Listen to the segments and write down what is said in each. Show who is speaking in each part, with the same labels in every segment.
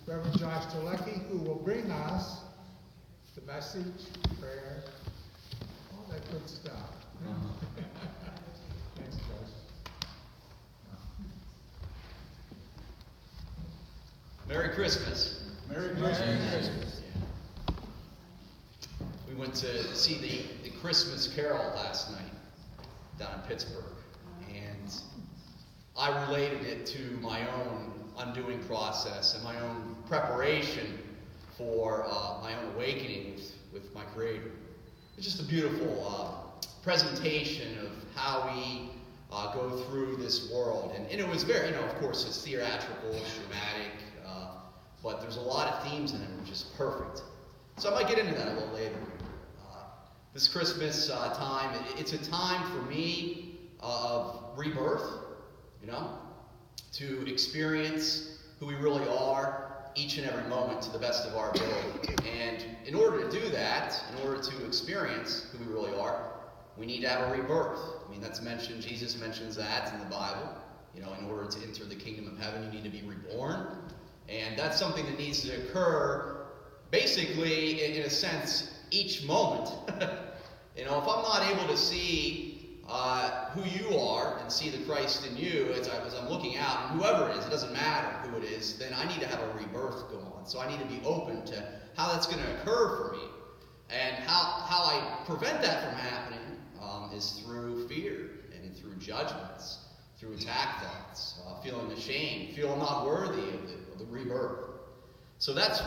Speaker 1: Reverend Josh Telecki, who will bring us the message, prayer, all that good stuff. Thanks, Josh.
Speaker 2: Merry Christmas.
Speaker 1: Merry Christmas.
Speaker 2: We went to see the Christmas Carol last night down in Pittsburgh, and I related it to my own undoing process and my own preparation for my own awakening with my Creator. It's just a beautiful presentation of how we go through this world, and it was very, of course, it's theatrical, it's dramatic, but there's a lot of themes in it, which is perfect. So I might get into that a little later. This Christmas time, it's a time for me of rebirth, to experience who we really are each and every moment to the best of our ability. And in order to do that, in order to experience who we really are, we need to have a rebirth. That's mentioned, Jesus mentions that in the Bible. In order to enter the kingdom of heaven, you need to be reborn. And that's something that needs to occur, basically, in a sense, each moment. If I'm not able to see who you are and see the Christ in you as I'm looking out, and whoever it is, it doesn't matter who it is, then I need to have a rebirth go on. So I need to be open to how that's going to occur for me. And how I prevent that from happening is through fear and through judgments, through attack thoughts, feeling ashamed, feeling not worthy of the rebirth. So that's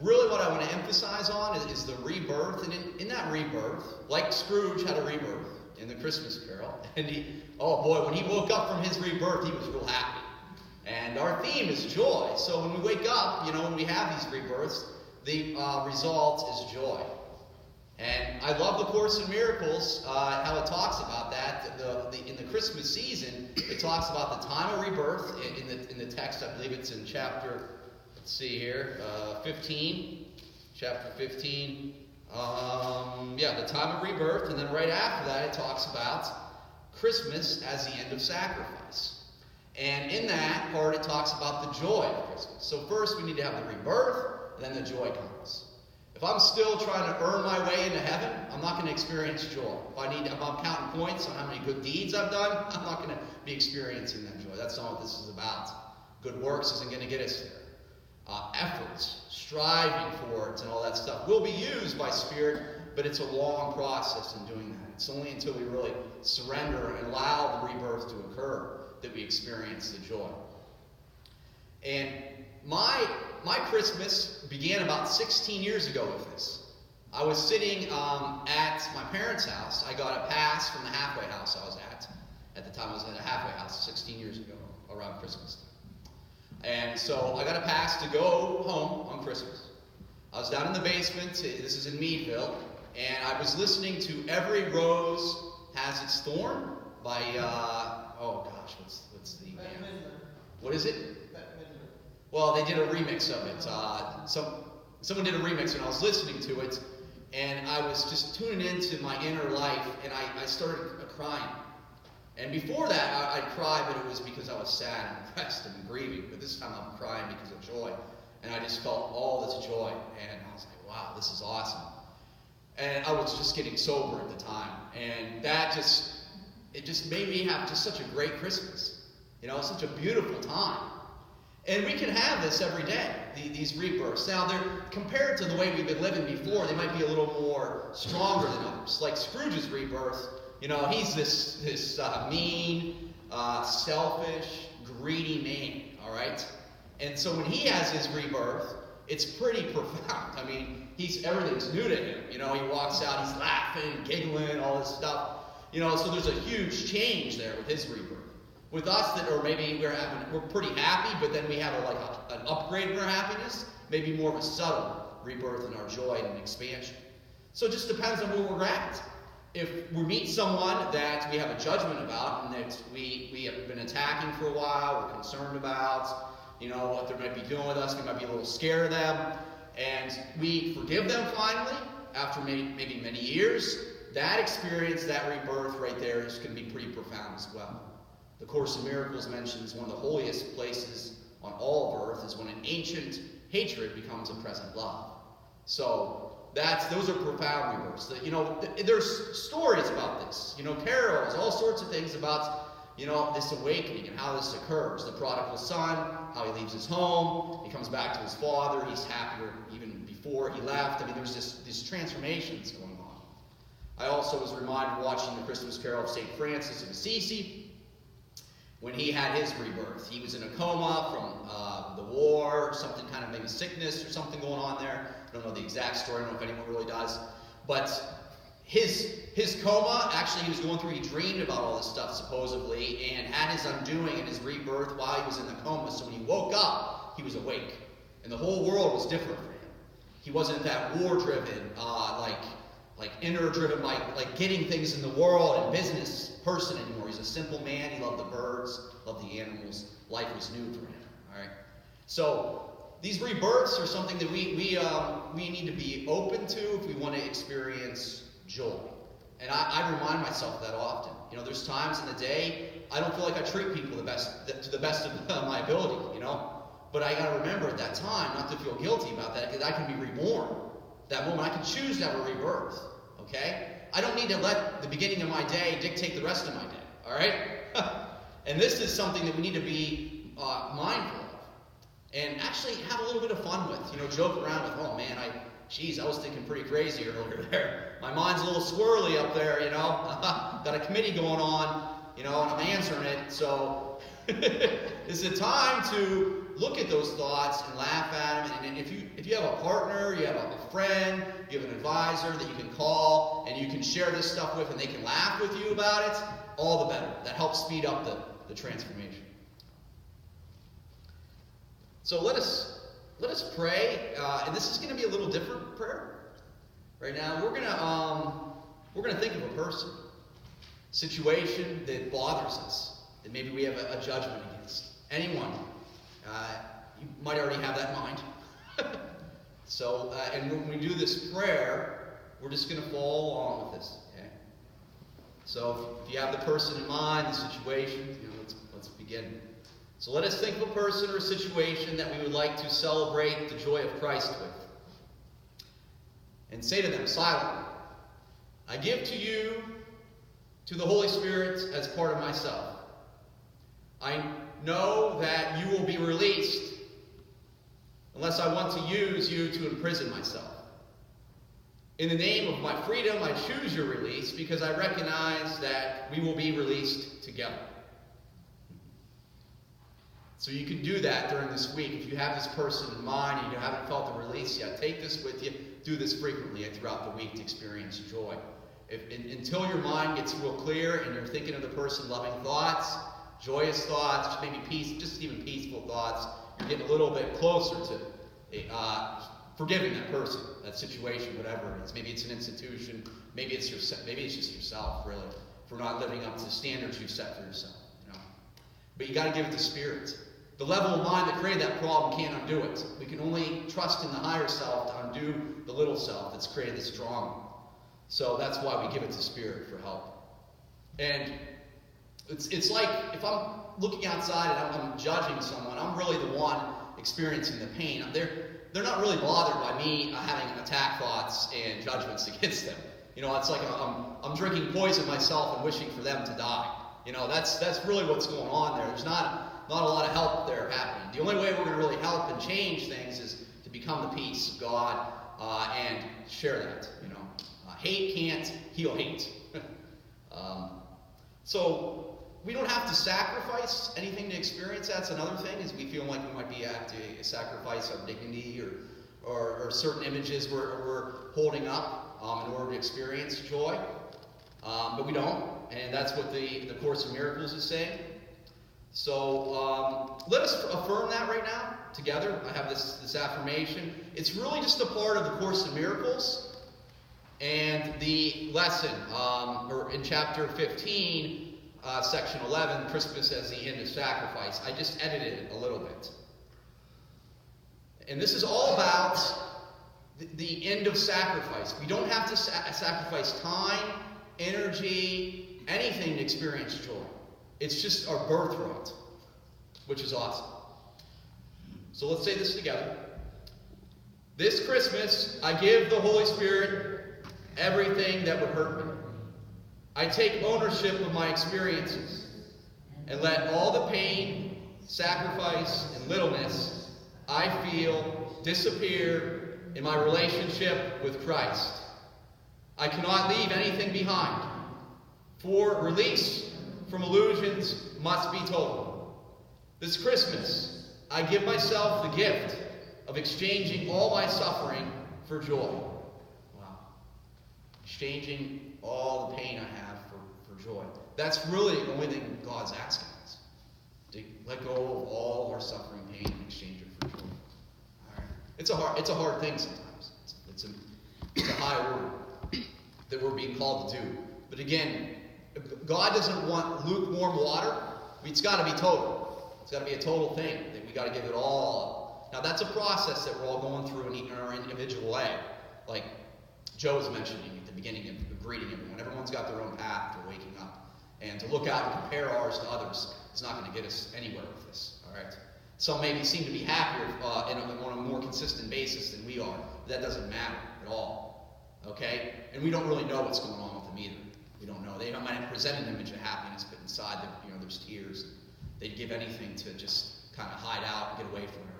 Speaker 2: really what I want to emphasize on is the rebirth. And in that rebirth, like Scrooge had a rebirth in the Christmas Carol, and when he woke up from his rebirth, he was real happy. And our theme is joy. So when we wake up, when we have these rebirths, the result is joy. And I love the Course in Miracles, how it talks about that. In the Christmas season, it talks about the time of rebirth. In the text, I believe it's in chapter, let's see here, 15. Chapter 15. The time of rebirth. And then right after that, it talks about Christmas as the end of sacrifice. And in that part, it talks about the joy of Christmas. So first, we need to have the rebirth, and then the joy comes. If I'm still trying to earn my way into heaven, I'm not going to experience joy. If I'm counting points on how many good deeds I've done, I'm not going to be experiencing that joy. That's not what this is about. Good works isn't going to get us there. Efforts, striving for it, and all that stuff will be used by Spirit, but it's a long process in doing that. It's only until we really surrender and allow the rebirth to occur that we experience the joy. And my Christmas began about 16 years ago with this. I was sitting at my parents' house. I got a pass from the halfway house I was at. At the time I was at a halfway house 16 years ago, around Christmas time. And so I got a pass to go home on Christmas. I was down in the basement. This is in Meadville. And I was listening to Every Rose Has Its Thorn by, what's the band? What is it? Well, they did a remix of it. Someone did a remix, and I was listening to it, and I was just tuning into my inner life, and I started crying. And before that, I'd cry, but it was because I was sad and depressed and grieving. But this time I'm crying because of joy. And I just felt all this joy, and I was like, wow, this is awesome. And I was just getting sober at the time, and it just made me have just such a great Christmas. Such a beautiful time. And we can have this every day, these rebirths. Now, they're compared to the way we've been living before, they might be a little more stronger than others. Like Scrooge's rebirth, he's this mean, selfish, greedy man, all right? And so when he has his rebirth, it's pretty profound. Everything's new to him. He walks out, he's laughing, giggling, all this stuff. So there's a huge change there with his rebirth. With us, we're pretty happy, but then we have an upgrade in our happiness, maybe more of a subtle rebirth in our joy and expansion. So it just depends on where we're at. If we meet someone that we have a judgment about and that we have been attacking for a while, we're concerned about, what they might be doing with us, we might be a little scared of them, and we forgive them finally after maybe many years, that experience, that rebirth right there is going to be pretty profound as well. The Course in Miracles mentions one of the holiest places on all of earth is when an ancient hatred becomes a present love. So those are profound rebirths. There's stories about this. Carols, all sorts of things about this awakening and how this occurs. The prodigal son, how he leaves his home, he comes back to his father, he's happier even before he left. There's these transformations going on. I also was reminded watching the Christmas Carol of St. Francis of Assisi when he had his rebirth. He was in a coma from the war, something kind of maybe sickness or something going on there. I don't know the exact story, I don't know if anyone really does. But his coma, actually he was going through, he dreamed about all this stuff supposedly, and had his undoing and his rebirth while he was in the coma. So when he woke up, he was awake. And the whole world was different for him. He wasn't that war-driven, like inner-driven, like getting things in the world and business person anymore. He's a simple man. He loved the birds, loved the animals. Life was new for him. All right. So these rebirths are something that we need to be open to if we want to experience joy. And I remind myself of that often. There's times in the day I don't feel like I treat people to the best of my ability. But I got to remember at that time not to feel guilty about that, because I can be reborn. That moment I can choose to have a rebirth. Okay? I don't need to let the beginning of my day dictate the rest of my day. All right? And this is something that we need to be mindful of. And actually have a little bit of fun with. Joke around with, oh man, I was thinking pretty crazy earlier there. My mind's a little swirly up there, Got a committee going on, and I'm answering it. So it's a time to look at those thoughts and laugh at them. And if you have a partner, you have a friend, you have an advisor that you can call and you can share this stuff with, and they can laugh with you about it, all the better. That helps speed up the transformation. So let us pray, and this is going to be a little different prayer. Right now, we're going to think of a person, situation that bothers us, that maybe we have a judgment against. Anyone. You might already have that in mind. So, and when we do this prayer, we're just going to follow along with this. Okay? So, if you have the person in mind, the situation, let's begin. So let us think of a person or a situation that we would like to celebrate the joy of Christ with. And say to them silently, I give to you, to the Holy Spirit, as part of myself. I know that you will be released unless I want to use you to imprison myself. In the name of my freedom, I choose your release because I recognize that we will be released together. So you can do that during this week. If you have this person in mind and you haven't felt the release yet, take this with you. Do this frequently throughout the week to experience joy. Until your mind gets real clear and you're thinking of the person, loving thoughts, joyous thoughts, maybe peace, just even peaceful thoughts, you're getting a little bit closer to forgiving that person, that situation, whatever it is. Maybe it's an institution. Maybe it's just yourself, really, for not living up to the standards you've set for yourself. But you got to give it to Spirit. The level of mind that created that problem can't undo it. We can only trust in the higher self to undo the little self that's created this drama. So that's why we give it to Spirit for help. And it's like if I'm looking outside and I'm judging someone, I'm really the one experiencing the pain. They're not really bothered by me having attack thoughts and judgments against them. It's like I'm drinking poison myself and wishing for them to die. That's really what's going on there. There's not a lot of help there happening. The only way we're going to really help and change things is to become the peace of God and share that. Hate can't heal hate. So we don't have to sacrifice anything to experience. That's another thing, is we feel like we might have to sacrifice our dignity or certain images we're holding up in order to experience joy. But we don't. And that's what the Course in Miracles is saying. So let us affirm that right now together. I have this affirmation. It's really just a part of the Course in Miracles. And the lesson, or in chapter 15, section 11, Christmas as the end of sacrifice. I just edited it a little bit. And this is all about the end of sacrifice. We don't have to sacrifice time, energy, anything to experience joy. It's just our birthright, which is awesome. So let's say this together. This Christmas, I give the Holy Spirit everything that would hurt me. I take ownership of my experiences and let all the pain, sacrifice, and littleness I feel disappear in my relationship with Christ. I cannot leave anything behind, for release from illusions must be total. This Christmas, I give myself the gift of exchanging all my suffering for joy. Wow. Exchanging all the pain I have for joy. That's really the only thing God's asking us. To let go of all our suffering, pain, and exchange it for joy. All right. It's a hard thing sometimes. It's a high order that we're being called to do. But again, God doesn't want lukewarm water. It's got to be total. It's got to be a total thing. That we got to give it all up. Now that's a process that we're all going through in our individual way. Like Joe was mentioning at the beginning of greeting everyone. Everyone's got their own path to waking up. And to look out and compare ours to others is not going to get us anywhere with this. All right. Some maybe seem to be happier on a more consistent basis than we are. But that doesn't matter at all. Okay? And we don't really know what's going on with them either. We don't know. They might present an image of happiness, but inside them, there's tears. They'd give anything to just kind of hide out and get away from everything.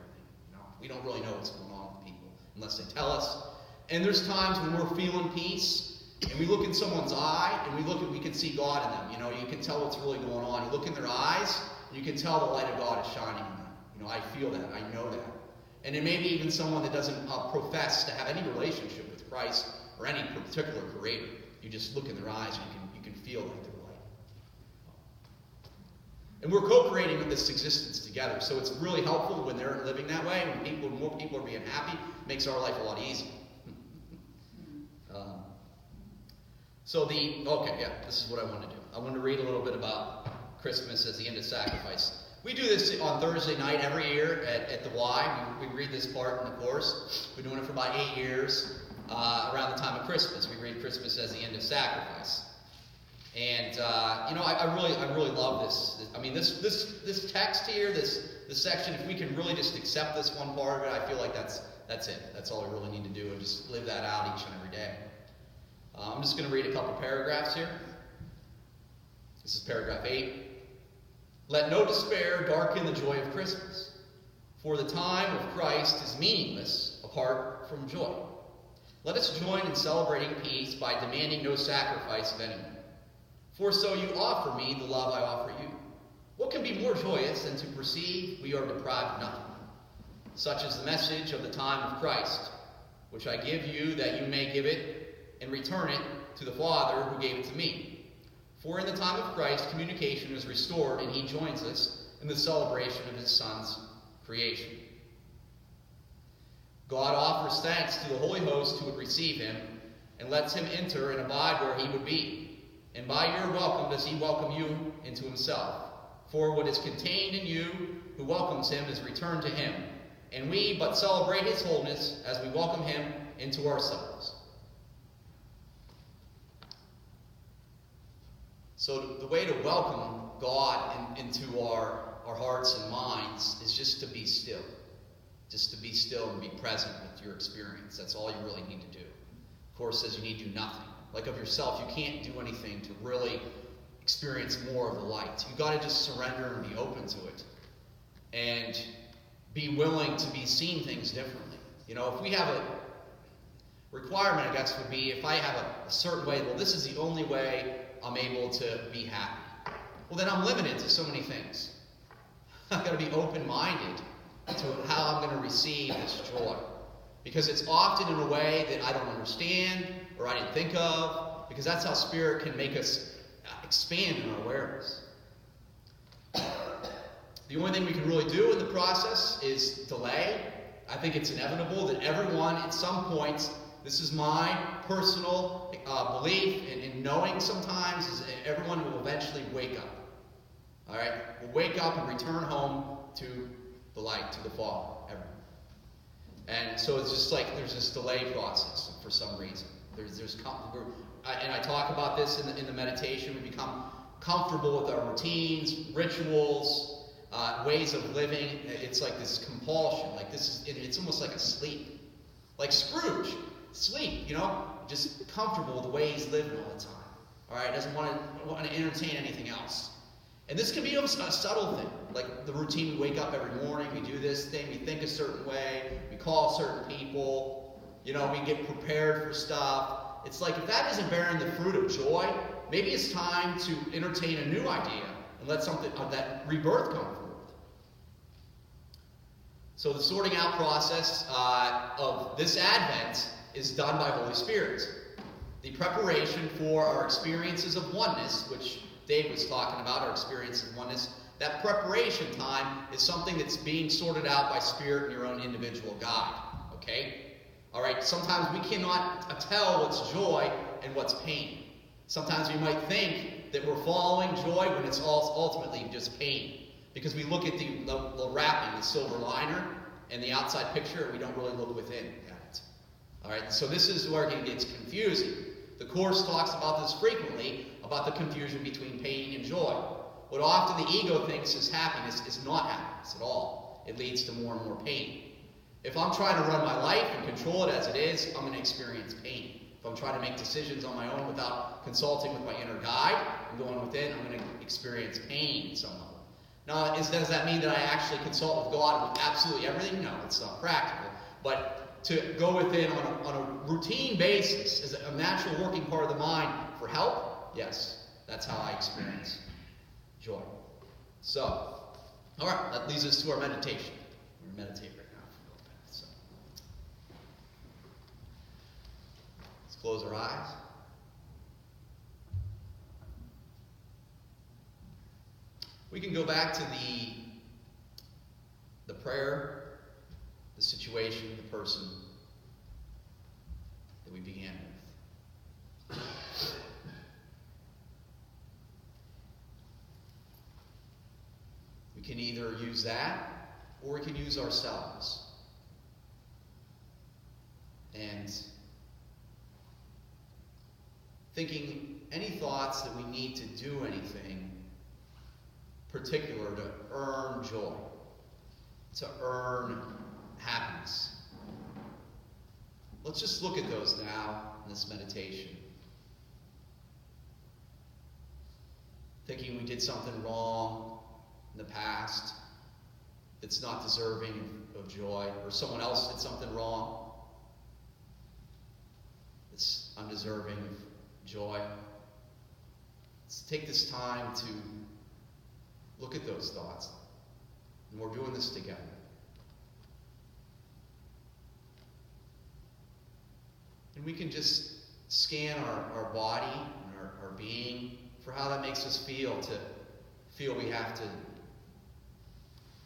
Speaker 2: We don't really know what's going on with people unless they tell us. And there's times when we're feeling peace, and we look in someone's eye, and we can see God in them. You can tell what's really going on. You look in their eyes, and you can tell the light of God is shining in them. I feel that. I know that. And it may be even someone that doesn't profess to have any relationship with Christ or any particular creator. You just look in their eyes, and you can feel that they're light. And we're co-creating this existence together, so it's really helpful when they're living that way. When more people are being happy, it makes our life a lot easier. This is what I want to do. I want to read a little bit about Christmas as the end of sacrifice. We do this on Thursday night every year at the Y. We read this part in the course. We've been doing it for about 8 years. Around the time of Christmas, we read Christmas as the end of sacrifice. And I really love this. I mean, this text here, this section. If we can really just accept this one part of it, I feel like that's it. That's all we really need to do, and just live that out each and every day. I'm just going to read a couple paragraphs here. This is paragraph 8. Let no despair darken the joy of Christmas, for the time of Christ is meaningless apart from joy. Let us join in celebrating peace by demanding no sacrifice of anyone. For so you offer me the love I offer you. What can be more joyous than to perceive we are deprived of nothing? Such is the message of the time of Christ, which I give you that you may give it and return it to the Father who gave it to me. For in the time of Christ, communication is restored, and he joins us in the celebration of his Son's creation. God offers thanks to the holy host who would receive him, and lets him enter and abide where he would be. And by your welcome does he welcome you into himself. For what is contained in you who welcomes him is returned to him. And we but celebrate his wholeness as we welcome him into ourselves. So the way to welcome God into our hearts and minds is just to be still. Just to be still and be present with your experience. That's all you really need to do. Of course, says you need to do nothing. Like of yourself, you can't do anything to really experience more of the light. You've got to just surrender and be open to it. And be willing to be seeing things differently. If we have a requirement, I guess, would be if I have a certain way, well, this is the only way I'm able to be happy. Well, then I'm limited to so many things. I've got to be open-minded to how I'm going to receive this joy. Because it's often in a way that I don't understand or I didn't think of, because that's how Spirit can make us expand in our awareness. The only thing we can really do in the process is delay. I think it's inevitable that everyone at some point, this is my personal belief and knowing sometimes, is that everyone will eventually wake up. All right? We'll wake up and return home to the light, to the Father. Everyone. And so it's just like there's this delay process for some reason. And I talk about this in the meditation. We become comfortable with our routines, rituals, ways of living. It's like this compulsion. Like it's almost like a sleep. Like Scrooge, sleep, just comfortable with the way he's living all the time. All right, doesn't want to entertain anything else. And this can be a subtle thing, like the routine. We wake up every morning, we do this thing, we think a certain way, we call certain people, we get prepared for stuff. It's like if that isn't bearing the fruit of joy, maybe it's time to entertain a new idea and let something of that rebirth come forth. So the sorting out process of this Advent is done by Holy Spirit. The preparation for our experiences of oneness, which Dave was talking about, our experience of oneness, that preparation time is something that's being sorted out by Spirit in your own individual guide. Okay? All right, sometimes we cannot tell what's joy and what's pain. Sometimes we might think that we're following joy when it's ultimately just pain. Because we look at the wrapping, the silver liner, and the outside picture, and we don't really look within at it. All right, so this is where it gets confusing. The Course talks about this frequently, about the confusion between pain and joy. What often the ego thinks is happiness is not happiness at all. It leads to more and more pain. If I'm trying to run my life and control it as it is, I'm going to experience pain. If I'm trying to make decisions on my own without consulting with my inner guide and going within, I'm going to experience pain in some level. Now, does that mean that I actually consult with God with absolutely everything? No, it's not practical. But to go within on a routine basis as a natural working part of the mind for help, yes, that's how I experience joy. So, all right, that leads us to our meditation. We're going to meditate right now for a little bit. So, let's close our eyes. We can go back to the prayer, the situation, the person that we began with. We can either use that, or we can use ourselves. And thinking any thoughts that we need to do anything particular to earn joy, to earn happiness. Let's just look at those now in this meditation. Thinking we did something wrong in the past that's not deserving of joy, or someone else did something wrong that's undeserving of joy. Let's take this time to look at those thoughts. And we're doing this together. And we can just scan our body and our being for how that makes us feel, to feel we have to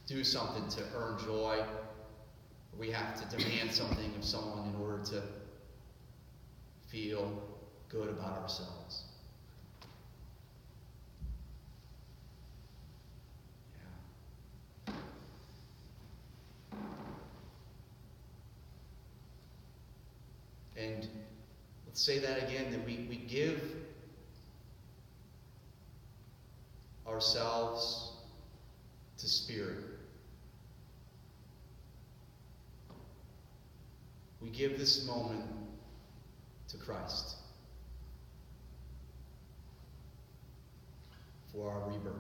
Speaker 2: do something to earn joy. Or we have to demand something of someone in order to feel good about ourselves. And let's say that again, that we give ourselves to Spirit. We give this moment to Christ for our rebirth.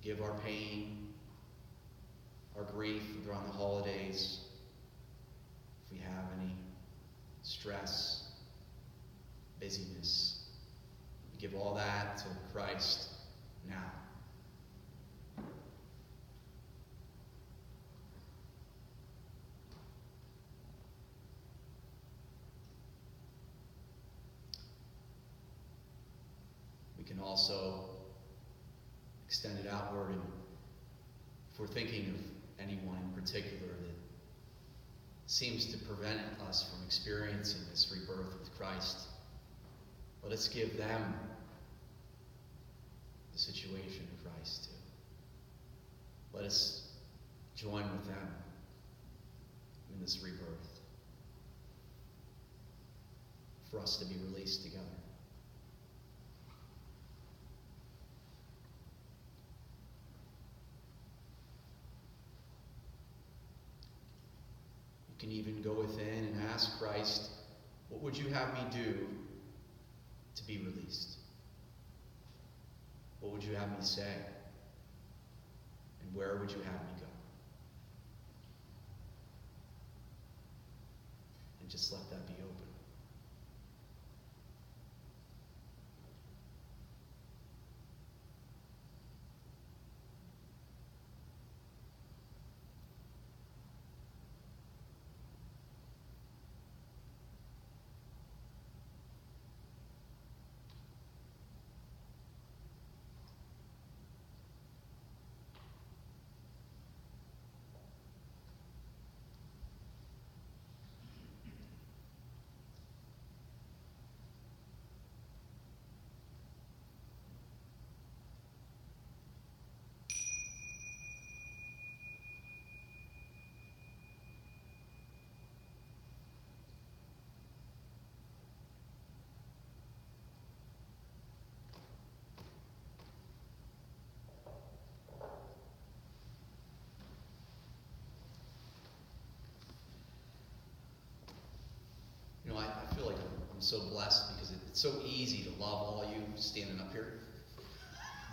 Speaker 2: Give our pain, our grief around the holidays, if we have any stress, busyness, we give all that to Christ now. We can also extend it outward, and if we're thinking of anyone in particular that seems to prevent us from experiencing this rebirth with Christ, let us give them the situation of Christ too. Let us join with them in this rebirth, for us to be released together. can even go within and ask Christ, what would you have me do to be released? What would you have me say? And where would you have me go? And just let that be open. I feel like I'm so blessed because it's so easy to love all you standing up here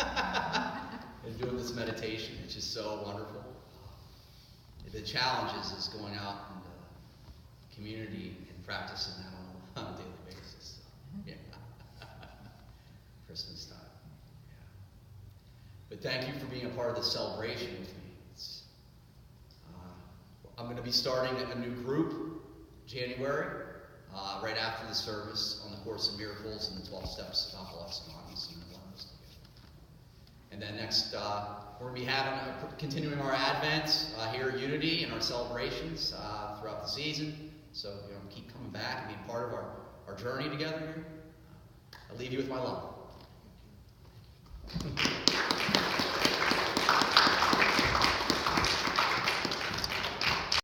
Speaker 2: and doing this meditation. It's just so wonderful. The challenge is going out in the community and practicing that on a daily basis. So, yeah. Christmas time. Yeah. But thank you for being a part of this celebration with me. I'm going to be starting a new group January. Right after the service on the Course in Miracles and the 12 Steps of Alcoholics Anonymous, and we'll learn this together. And then next, we're going to be continuing our Advent here at Unity and our celebrations throughout the season. So keep coming back and being part of our journey together here. I leave you with my love.